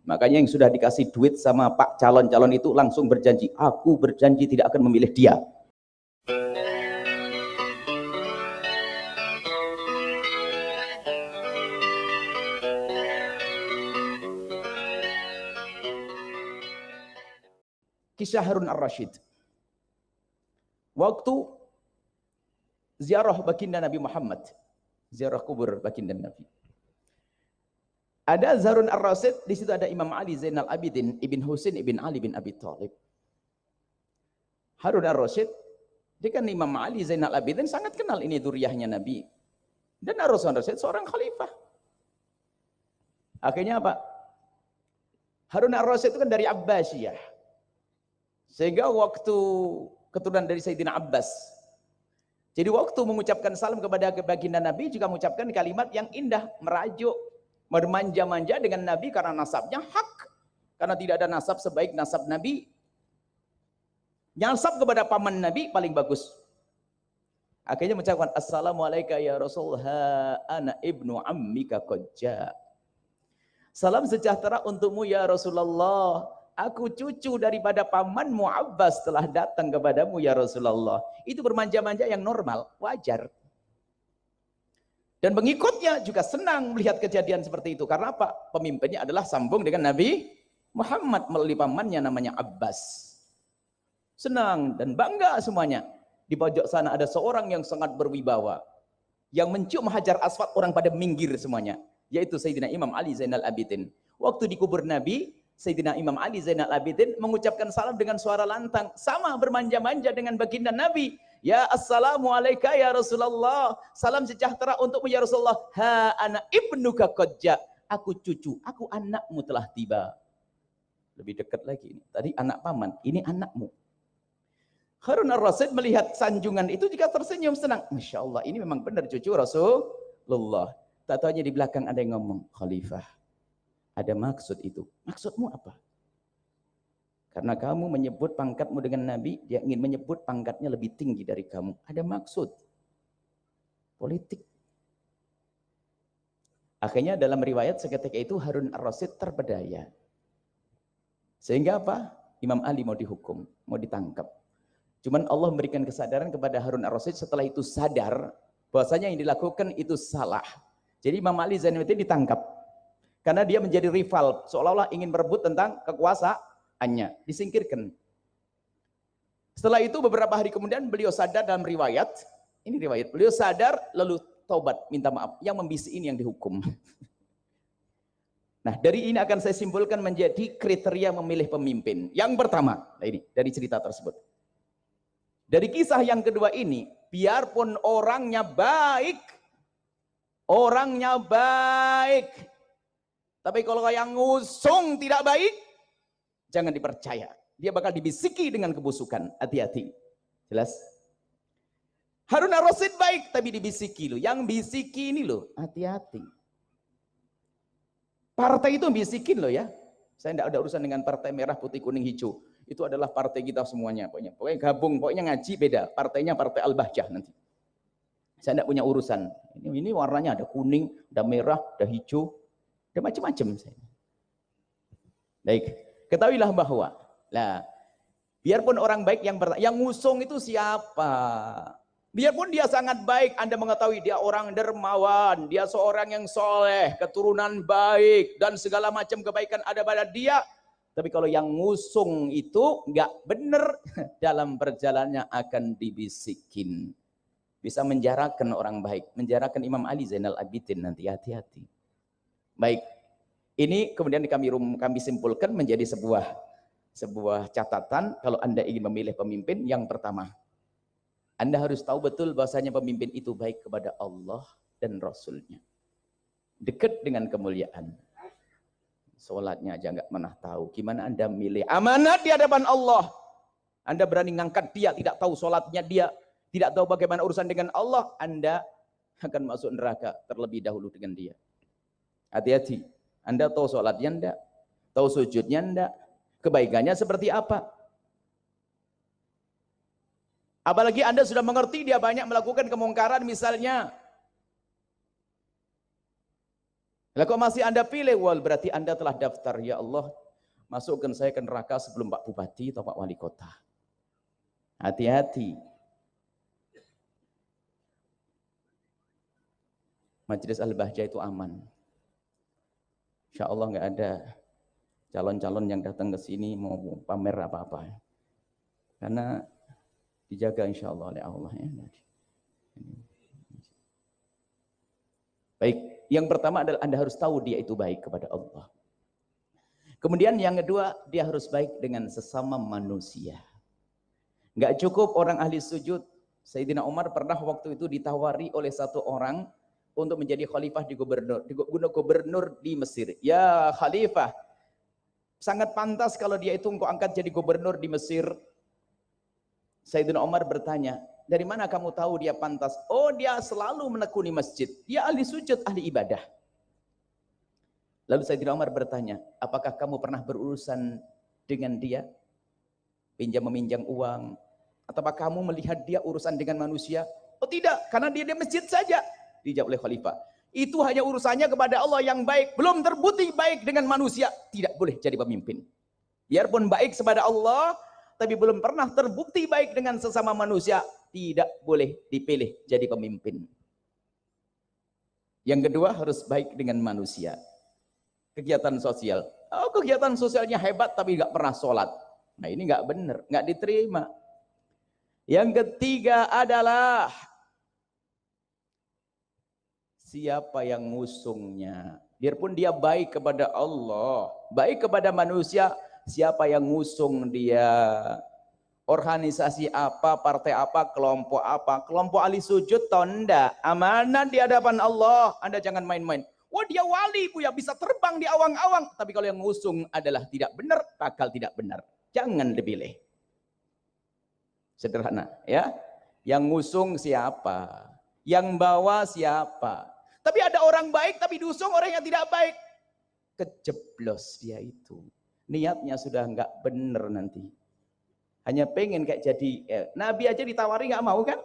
Makanya yang sudah dikasih duit sama Pak calon-calon itu langsung berjanji, aku berjanji tidak akan memilih dia. Kisah Harun Ar-Rasyid. Waktu ziarah baginda Nabi Muhammad, ziarah kubur baginda Nabi. Ada Harun Ar-Rasyid, di situ ada Imam Ali Zainal Abidin ibn Husain ibn Ali bin Abi Thalib. Harun Ar-Rasyid, dia kan Imam Ali Zainal Abidin sangat kenal ini duriyahnya Nabi. Dan Harun Ar-Rasyid seorang khalifah. Akhirnya apa? Harun Ar-Rasyid itu kan dari Abbasiyah. Sehingga waktu keturunan dari Sayyidina Abbas. Jadi waktu mengucapkan salam kepada baginda Nabi juga mengucapkan kalimat yang indah, merajuk, bermanja-manja dengan Nabi karena nasabnya hak. Karena tidak ada nasab sebaik nasab Nabi. Nasab kepada paman Nabi paling bagus. Akhirnya mengucapkan assalamualaikum ya Rasulullah, ana ibnu ammika qad jaa. Salam sejahtera untukmu ya Rasulullah. Aku cucu daripada pamanmu Abbas telah datang kepadamu ya Rasulullah. Itu bermanja-manja yang normal, wajar. Dan pengikutnya juga senang melihat kejadian seperti itu. Karena apa? Pemimpinnya adalah sambung dengan Nabi Muhammad melalui pamannya namanya Abbas. Senang dan bangga semuanya. Di pojok sana ada seorang yang sangat berwibawa. Yang mencium hajar aswad, orang pada minggir semuanya. Yaitu Sayyidina Imam Ali Zainal Abidin. Waktu di kubur Nabi, Sayyidina Imam Ali Zainal Abidin mengucapkan salam dengan suara lantang. Sama bermanja-manja dengan baginda Nabi. Ya assalamualaikum ya Rasulullah. Salam sejahtera untukmu ya Rasulullah. Ha ana ibnuka qad jaa. Aku cucu, aku anakmu telah tiba. Lebih dekat lagi ini. Tadi anak paman, ini anakmu. Harun Ar-Rasyid melihat sanjungan itu juga tersenyum senang. Masya Allah, ini memang benar cucu Rasulullah. Tak tahunya di belakang ada yang ngomong, Khalifah, ada maksud itu. Maksudmu apa? Karena kamu menyebut pangkatmu dengan Nabi, dia ingin menyebut pangkatnya lebih tinggi dari kamu. Ada maksud politik. Akhirnya dalam riwayat seketika itu Harun Ar-Rasyid terpedaya. Sehingga apa? Imam Ali mau dihukum, mau ditangkap. Cuman Allah memberikan kesadaran kepada Harun Ar-Rasyid setelah itu sadar bahwasanya yang dilakukan itu salah. Jadi Imam Ali Zainal Abidin ditangkap. Karena dia menjadi rival, seolah-olah ingin merebut tentang kekuasaannya, disingkirkan. Setelah itu beberapa hari kemudian beliau sadar dalam riwayat, ini riwayat, beliau sadar lalu taubat, minta maaf, yang membisik ini yang dihukum. Nah dari ini akan saya simpulkan menjadi kriteria memilih pemimpin. Yang pertama, nah ini dari cerita tersebut. Dari kisah yang kedua ini, biarpun orangnya baik, tapi kalau yang ngusung tidak baik, jangan dipercaya. Dia bakal dibisiki dengan kebusukan. Hati-hati. Jelas? Harun Ar-Rasyid baik, tapi dibisiki loh. Yang bisiki ini loh, hati-hati. Partai itu bisikin loh ya. Saya tidak ada urusan dengan partai merah, putih, kuning, hijau. Itu adalah partai kita semuanya. Pokoknya gabung, pokoknya ngaji beda. Partainya partai Al-Bahjah nanti. Saya tidak punya urusan. Ini warnanya ada kuning, ada merah, ada hijau. Ada macam-macam. Baik, ketahuilah bahwa biarpun orang baik yang ngusung itu siapa? Biarpun dia sangat baik, Anda mengetahui dia orang dermawan, dia seorang yang soleh, keturunan baik, dan segala macam kebaikan ada pada dia. Tapi kalau yang ngusung itu nggak benar, dalam perjalanannya akan dibisikin. Bisa menjarakan orang baik, menjarakan Imam Ali Zainal Abidin nanti, hati-hati. Baik, ini kemudian kami simpulkan menjadi sebuah catatan kalau Anda ingin memilih pemimpin. Yang pertama, Anda harus tahu betul bahwasanya pemimpin itu baik kepada Allah dan Rasulnya. Dekat dengan kemuliaan. Sholatnya aja nggak pernah tahu. Gimana Anda milih amanat di hadapan Allah? Anda berani ngangkat dia, tidak tahu sholatnya dia, tidak tahu bagaimana urusan dengan Allah, Anda akan masuk neraka terlebih dahulu dengan dia. Hati-hati. Anda tahu sholatnya enggak? Tahu sujudnya enggak? Kebaikannya seperti apa? Apalagi Anda sudah mengerti dia banyak melakukan kemungkaran misalnya. Lah kok masih Anda pilih? Wal, berarti Anda telah daftar. Ya Allah, masukkan saya ke neraka sebelum Pak Bupati atau Pak Wali Kota. Hati-hati. Majelis Al-Bahjah itu aman. Insya Allah nggak ada calon-calon yang datang ke sini mau pamer apa-apa. Karena dijaga insya Allah oleh Allah. Ya. Baik, yang pertama adalah Anda harus tahu dia itu baik kepada Allah. Kemudian yang kedua, dia harus baik dengan sesama manusia. Nggak cukup orang ahli sujud. Sayyidina Umar pernah waktu itu ditawari oleh satu orang untuk menjadi khalifah di gubernur di Mesir. Ya khalifah, sangat pantas kalau dia itu engkau angkat jadi gubernur di Mesir. Sayyidina Umar bertanya, dari mana kamu tahu dia pantas? Oh, dia selalu menekuni masjid. Dia ahli sujud, ahli ibadah. Lalu Sayyidina Umar bertanya, apakah kamu pernah berurusan dengan dia? Pinjam-meminjam uang? Ataukah kamu melihat dia urusan dengan manusia? Oh tidak, karena dia di masjid saja. Dijawab oleh khalifah, itu hanya urusannya kepada Allah yang baik. Belum terbukti baik dengan manusia, tidak boleh jadi pemimpin. Biarpun baik kepada Allah, tapi belum pernah terbukti baik dengan sesama manusia, tidak boleh dipilih jadi pemimpin. Yang kedua, harus baik dengan manusia. Kegiatan sosial. Oh, kegiatan sosialnya hebat tapi nggak pernah sholat. Nah ini nggak benar, nggak diterima. Yang ketiga adalah siapa yang ngusungnya. Biarpun dia baik kepada Allah, baik kepada manusia, siapa yang ngusung dia. Organisasi apa, partai apa, kelompok ahli sujud atau enggak. Amanah di hadapan Allah, Anda jangan main-main. Wah dia wali ya bisa terbang di awang-awang. Tapi kalau yang ngusung adalah tidak benar, bakal tidak benar. Jangan dipilih. Sederhana ya. Yang ngusung siapa? Yang bawa siapa? Tapi ada orang baik tapi diusung orang yang tidak baik. Kejeblos dia itu. Niatnya sudah enggak benar nanti. Hanya pengen kayak jadi Nabi aja ditawari nggak mau kan?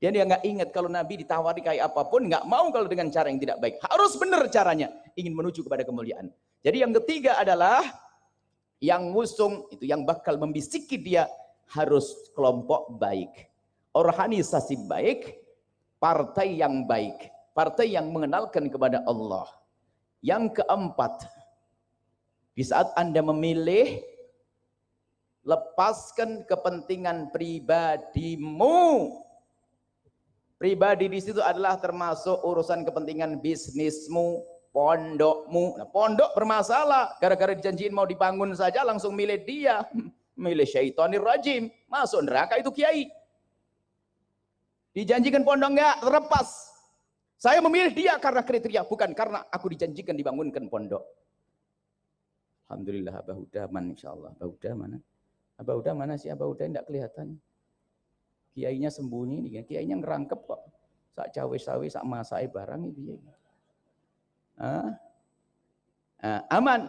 Dia nggak ingat kalau Nabi ditawari kayak apapun nggak mau kalau dengan cara yang tidak baik. Harus benar caranya, ingin menuju kepada kemuliaan. Jadi yang ketiga adalah yang ngusung itu yang bakal membisiki dia harus kelompok baik, organisasi baik, partai yang baik, partai yang mengenalkan kepada Allah. Yang keempat, di saat Anda memilih, lepaskan kepentingan pribadimu. Pribadi di situ adalah termasuk urusan kepentingan bisnismu, pondokmu. Nah, pondok bermasalah gara-gara dijanjiin mau dibangun saja langsung milih dia, milih syaitonir rajim, masuk neraka itu kiai. Dijanjikan pondok enggak terlepas. Saya memilih dia karena kriteria, bukan karena aku dijanjikan dibangunkan pondok. Alhamdulillah Abah Huda man insyaallah. Abah Huda mana? Abah Huda mana sih? Abah Huda enggak kelihatan. Kiainya sembunyi nih, kiainya ngerangkep kok. Sak cawe-cawe, sak masai barang itu. Aman.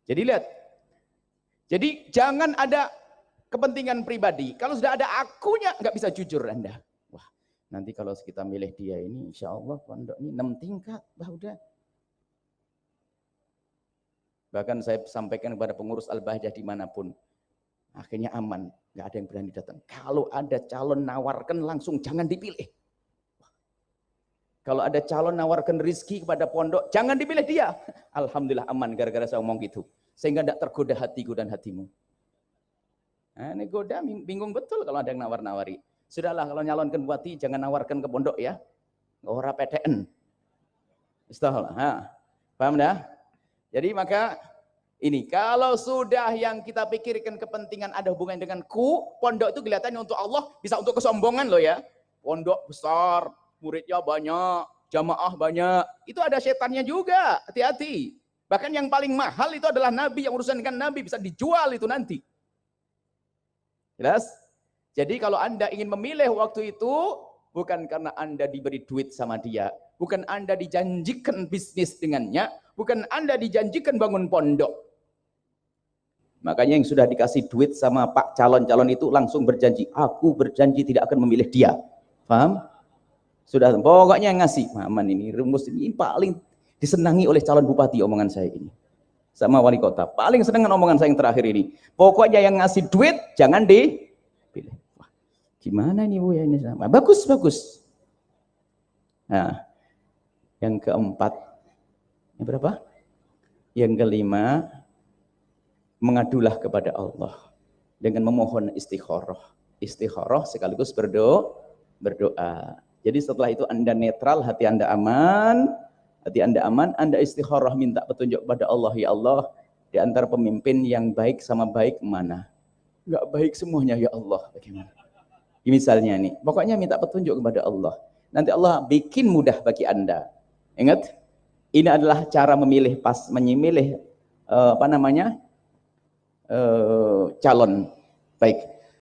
Jadi lihat. Jadi jangan ada kepentingan pribadi. Kalau sudah ada akunya, nggak bisa jujur Anda. Wah, nanti kalau kita milih dia ini, insya Allah pondok ini 6 tingkat, Bah udah. Bahkan saya sampaikan kepada pengurus Al-Bahjah dimanapun. Akhirnya aman, nggak ada yang berani datang. Kalau ada calon nawarkan langsung jangan dipilih. Kalau ada calon nawarkan rizki kepada pondok, jangan dipilih dia. Alhamdulillah aman gara-gara saya ngomong gitu. Sehingga tidak tergoda hatiku dan hatimu. Nah, ini goda bingung betul kalau ada yang nawar-nawari. Sudahlah kalau nyalonkan bupati jangan nawarkan ke pondok ya. Ora PTN. Istahlah. Paham dah? Jadi maka ini, kalau sudah yang kita pikirkan kepentingan ada hubungan dengan pondok itu kelihatannya untuk Allah, bisa untuk kesombongan loh ya. Pondok besar, muridnya banyak, jamaah banyak, itu ada setannya juga, hati-hati. Bahkan yang paling mahal itu adalah Nabi, yang urusan dengan Nabi bisa dijual itu nanti. Jelas? Jadi kalau Anda ingin memilih waktu itu, bukan karena Anda diberi duit sama dia, bukan Anda dijanjikan bisnis dengannya, bukan Anda dijanjikan bangun pondok. Makanya yang sudah dikasih duit sama Pak calon-calon itu langsung berjanji, aku berjanji tidak akan memilih dia. Paham? Sudah, pokoknya yang ngasih. Aman ini, rumus ini paling disenangi oleh calon bupati omongan saya ini. Sama wali kota. Paling senang omongan saya yang terakhir ini. Pokoknya yang ngasih duit jangan dipilih. Wah, gimana ini Bu ya ini sama. Bagus, bagus. Nah, yang keempat, yang berapa? Yang kelima, mengadulah kepada Allah dengan memohon istikharah. Istikharah sekaligus berdoa. Jadi setelah itu Anda netral, hati Anda aman, Anda istikharah minta petunjuk kepada Allah. Ya Allah, di antara pemimpin yang baik sama baik mana? Enggak baik semuanya ya Allah. Bagaimana? Misalnya nih, pokoknya minta petunjuk kepada Allah. Nanti Allah bikin mudah bagi Anda. Ingat, ini adalah cara memilih calon. Baik.